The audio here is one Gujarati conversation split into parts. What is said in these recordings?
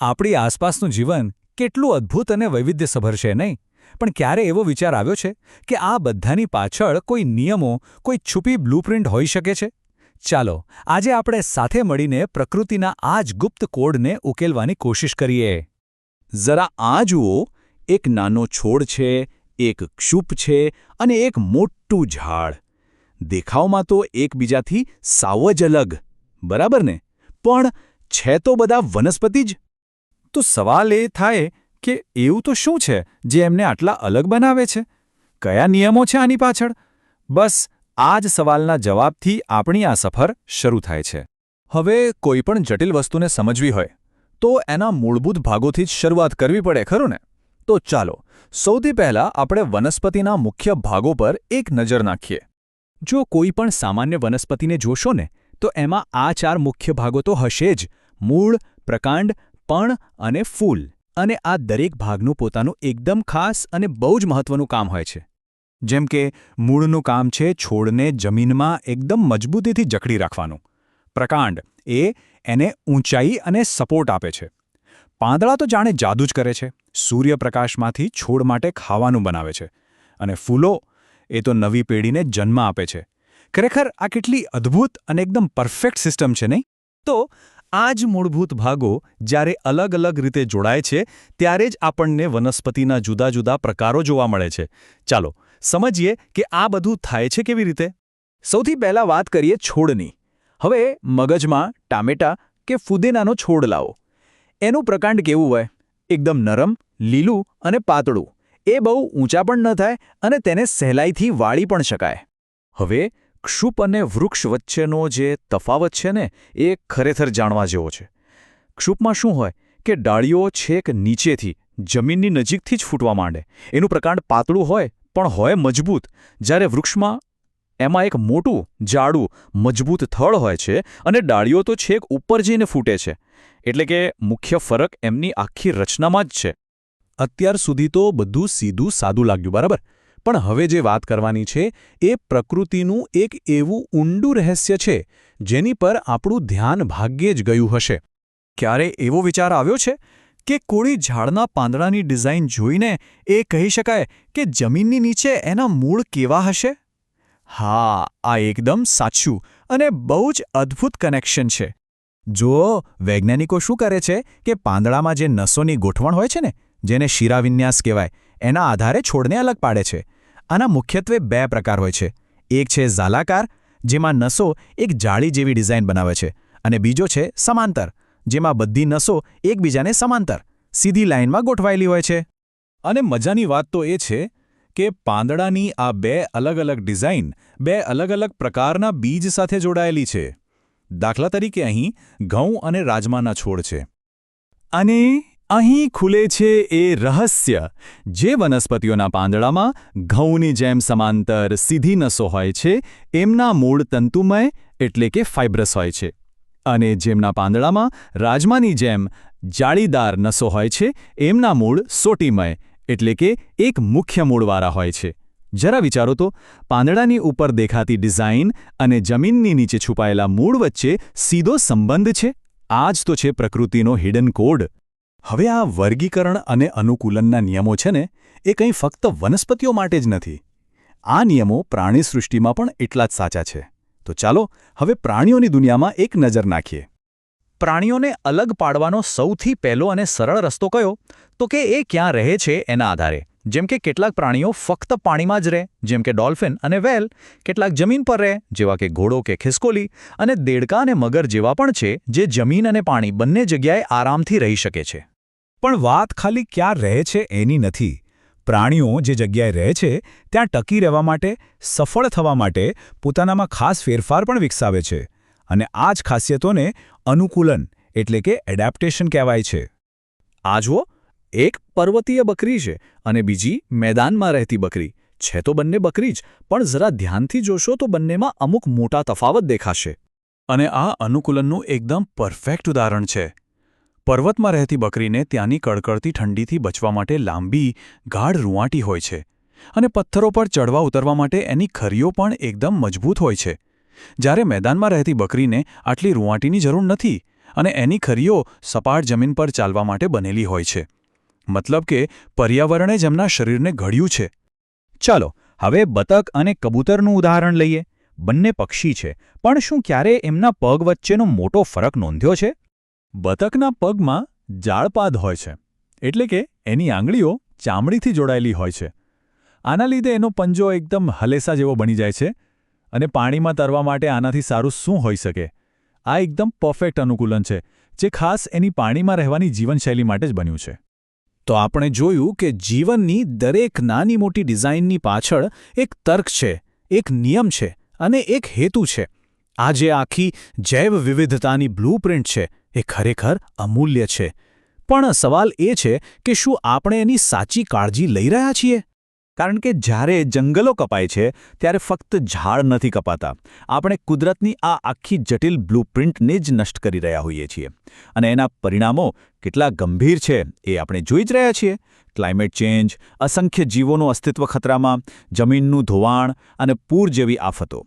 આપણી આસપાસનું જીવન કેટલું અદ્ભુત અને વૈવિધ્યસભર છે નહીં? પણ ક્યારે એવો વિચાર આવ્યો છે કે આ બધાની પાછળ કોઈ નિયમો, કોઈ છુપી બ્લૂપ્રિન્ટ હોઈ શકે છે? ચાલો આજે આપણે સાથે મળીને પ્રકૃતિના આ જ ગુપ્ત કોડને ઉકેલવાની કોશિશ કરીએ. જરા આ જુઓ, એક નાનો છોડ છે, એક ક્ષુપ છે અને એક મોટું ઝાડ. દેખાવમાં તો એકબીજાથી સાવ જ અલગ, બરાબર ને? પણ છે તો બધા વનસ્પતિ જ. તો સવાલ એ થાય કે એવું તો શું છે જે એમને આટલા અલગ બનાવે છે? કયા નિયમો છે આની પાછળ? બસ આ જ સવાલના જવાબથી આપણી આ સફર શરૂ થાય છે. હવે કોઈપણ જટિલ વસ્તુને સમજવી હોય તો એના મૂળભૂત ભાગોથી જ શરૂઆત કરવી પડે, ખરું ને? તો ચાલો સૌથી પહેલાં આપણે વનસ્પતિના મુખ્ય ભાગો પર એક નજર નાખીએ. જો કોઈ પણ સામાન્ય વનસ્પતિને જોશો ને તો એમાં આ 4 મુખ્ય ભાગો તો હશે જ: મૂળ, પ્રકાંડ, પણ અને ફૂલ. અને આ દરેક ભાગનું પોતાનું એકદમ ખાસ અને બહુ જ મહત્વનું કામ હોય છે. જેમ કે મૂળનું કામ છે છોડને જમીનમાં એકદમ મજબૂતીથી જકડી રાખવાનું. પ્રકાંડ એને ઊંચાઈ અને સપોર્ટ આપે છે. પાંદડા તો જાણે જાદુ જ કરે છે, સૂર્યપ્રકાશમાંથી છોડ માટે ખાવાનું બનાવે છે. અને ફૂલો તો નવી પેઢીને જન્મ આપે છે. ખરેખર આ કેટલી અદ્ભુત અને એકદમ પરફેક્ટ સિસ્ટમ છે, નહીં? તો આ જ મૂળભૂત ભાગો જ્યારે અલગ અલગ રીતે જોડાય છે ત્યારે જ આપણને વનસ્પતિના જુદા જુદા પ્રકારો જોવા મળે છે. ચાલો સમજીએ કે આ બધું થાય છે કેવી રીતે. સૌથી પહેલાં વાત કરીએ છોડની. હવે મગજમાં ટામેટા કે ફુદીનાનો છોડ લાવો. એનું પ્રકાંડ કેવું હોય? એકદમ નરમ, લીલું અને પાતળું. એ બહુ ઊંચા પણ ન થાય અને તેને સહેલાઈથી વાળી પણ શકાય. હવે ક્ષુપ અને વૃક્ષ વચ્ચેનો જે તફાવત છે ને, એ ખરેખર જાણવા જેવો છે. ક્ષુપમાં શું હોય કે ડાળીઓ છેક નીચેથી, જમીનની નજીકથી જ ફૂટવા માંડે. એનું પ્રકાંડ પાતળું હોય પણ હોય મજબૂત. જ્યારે વૃક્ષમાં એમાં એક મોટું, જાડું, મજબૂત થડ હોય છે અને ડાળીઓ તો છેક ઉપર જઈને ફૂટે છે. એટલે કે મુખ્ય ફરક એમની આખી રચનામાં જ છે. અત્યાર સુધી તો બધું સીધું સાદું લાગ્યું, બરાબર? પણ હવે જે વાત કરવાની છે એ પ્રકૃતિનું એક એવું ઊંડું રહસ્ય છે જેની પર આપણું ધ્યાન ભાગ્યે જ ગયું હશે. ક્યારે એવો વિચાર આવ્યો છે કે કોઈ ઝાડના પાંદડાની ડિઝાઇન જોઈને એ કહી શકાય કે જમીનની નીચે એના મૂળ કેવા હશે? હા, આ એકદમ સાચું અને બહુ જ અદ્ભુત કનેક્શન છે. જુઓ, વૈજ્ઞાનિકો શું કરે છે કે પાંદડામાં જે નસોની ગોઠવણ હોય છે ને, જેને શિરાવિન્યાસ કહેવાય, એના આધારે છોડને અલગ પાડે છે. આના મુખ્યત્વે 2 પ્રકાર હોય છે. એક છે ઝાલાકાર, જેમાં નસો એક જાળી જેવી ડિઝાઇન બનાવે છે, અને બીજો છે સમાંતર, જેમાં બધી નસો એકબીજાને સમાંતર, સીધી લાઇનમાં ગોઠવાયેલી હોય છે. અને મજાની વાત તો એ છે કે પાંદડાની આ 2 અલગ અલગ ડિઝાઇન 2 અલગ અલગ પ્રકારના બીજ સાથે જોડાયેલી છે. દાખલા તરીકે અહીં ઘઉં અને રાજમાના છોડ છે. અને અહીં ખુલે છે એ રહસ્ય. જે વનસ્પતિઓના પાંદડામાં ઘઉંની જેમ સમાંતર સીધી નસો હોય છે, એમના મૂળ તંતુમય એટલે કે ફાઇબ્રસ હોય છે. અને જેમના પાંદડામાં રાજમાની જેમ જાળીદાર નસો હોય છે, એમના મૂળ સોટીમય એટલે કે એક મુખ્ય મૂળવાળા હોય છે. જરા વિચારો તો, પાંદડાની ઉપર દેખાતી ડિઝાઇન અને જમીનની નીચે છુપાયેલા મૂળ વચ્ચે સીધો સંબંધ છે. આ જ તો છે પ્રકૃતિનો હિડન કોડ. હવે આ વર્ગીકરણ અને અનુકૂલનના નિયમો છે ને, એ કંઈ ફક્ત વનસ્પતિઓ માટે જ નથી. આ નિયમો પ્રાણી સૃષ્ટિમાં પણ એટલા જ સાચા છે. તો ચાલો હવે પ્રાણીઓની દુનિયામાં એક નજર નાખીએ. પ્રાણીઓને અલગ પાડવાનો સૌથી પહેલો અને સરળ રસ્તો કયો? તો કે એ ક્યાં રહે છે એના આધારે. જેમ કે કેટલાક પ્રાણીઓ ફક્ત પાણીમાં જ રહે, જેમ કે ડોલ્ફિન અને વ્હેલ. કેટલાક જમીન પર રહે, જેવા કે ઘોડો કે ખિસકોલી. અને દેડકા અને મગર જેવા પણ છે જે જમીન અને પાણી બંને જગ્યાએ આરામથી રહી શકે છે. પણ વાત ખાલી ક્યાં રહે છે એની નથી. પ્રાણીઓ જે જગ્યાએ રહે છે ત્યાં ટકી રહેવા માટે, સફળ થવા માટે પોતાનામાં ખાસ ફેરફાર પણ વિકસાવે છે. અને આ જ ખાસિયતોને અનુકૂલન એટલે કે એડેપ્ટેશન કહેવાય છે. આ જુઓ, એક પર્વતીય બકરી છે અને બીજી મેદાનમાં રહેતી બકરી. છે તો બંને બકરી જ, પણ જરા ધ્યાનથી જોશો તો બંનેમાં અમુક મોટા તફાવત દેખાશે. અને આ અનુકૂલનનું એકદમ પરફેક્ટ ઉદાહરણ છે. પર્વતમાં રહેતી બકરીને ત્યાંની કડકડતી ઠંડીથી બચવા માટે લાંબી, ગાઢ રૂંવાટી હોય છે. અને પથ્થરો પર ચડવા ઉતરવા માટે એની ખરીઓ પણ એકદમ મજબૂત હોય છે. જ્યારે મેદાનમાં રહેતી બકરીને આટલી રૂંવાટીની જરૂર નથી અને એની ખરીઓ સપાટ જમીન પર ચાલવા માટે બનેલી હોય છે. મતલબ કે પર્યાવરણે જ એમના શરીરને ઘડ્યું છે. ચાલો હવે બતક અને કબૂતરનું ઉદાહરણ લઈએ. બંને પક્ષી છે, પણ શું ક્યારે એમના પગ વચ્ચેનો મોટો ફરક નોંધ્યો છે? બતકના પગમાં જાળપાદ હોય છે, એટલે કે એની આંગળીઓ ચામડીથી જોડાયેલી હોય છે. આના લીધે એનો પંજો એકદમ હલેસા જેવો બની જાય છે, અને પાણીમાં તરવા માટે આનાથી સારું શું હોઈ શકે? આ એકદમ પરફેક્ટ અનુકૂલન છે, જે ખાસ એની પાણીમાં રહેવાની જીવનશૈલી માટે જ બન્યું છે. તો આપણે જોયું કે જીવનની દરેક નાની મોટી ડિઝાઇનની પાછળ એક તર્ક છે, એક નિયમ છે અને એક હેતુ છે. આ જે આખી જૈવ વિવિધતાની બ્લૂપ્રિન્ટ છે એ ખરેખર અમૂલ્ય છે. પણ સવાલ એ છે કે શું આપણે એની સાચી કાળજી લઈ રહ્યા છીએ? કારણ કે જ્યારે જંગલો કપાય છે ત્યારે ફક્ત ઝાડ નથી કપાતા, આપણે કુદરતની આ આખી જટિલ બ્લૂપ્રિન્ટને જ નષ્ટ કરી રહ્યા હોઈએ છીએ. અને એના પરિણામો કેટલા ગંભીર છે એ આપણે જોઈ જ રહ્યા છીએ. ક્લાઇમેટ ચેન્જ, અસંખ્ય જીવોનું અસ્તિત્વ ખતરામાં, જમીનનું ધોવાણ અને પૂર જેવી આફતો.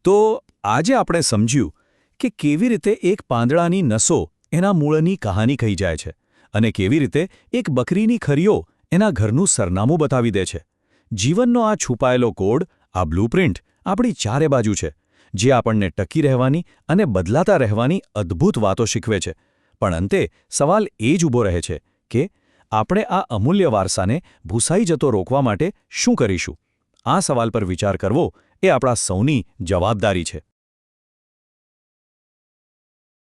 તો આજે આપણે સમજ્યું કે કેવી રીતે એક પાંદડાની નસો એના મૂળની કહાની કહી જાય છે, અને કેવી રીતે એક બકરીની ખરીઓ એના ઘરનું સરનામું બતાવી દે છે. જીવનનો આ છુપાયેલો કોડ, આ બ્લૂપ્રિન્ટ આપણી ચારે બાજુ છે, જે આપણને ટકી રહેવાની અને બદલાતા રહેવાની અદ્ભુત વાતો શીખવે છે. પણ અંતે સવાલ એ જ ઊભો રહે છે કે આપણે આ અમૂલ્ય વારસાને ભૂસાઈ જતો રોકવા માટે શું કરીશું? આ સવાલ પર વિચાર કરવો એ આપણા સૌની જવાબદારી છે.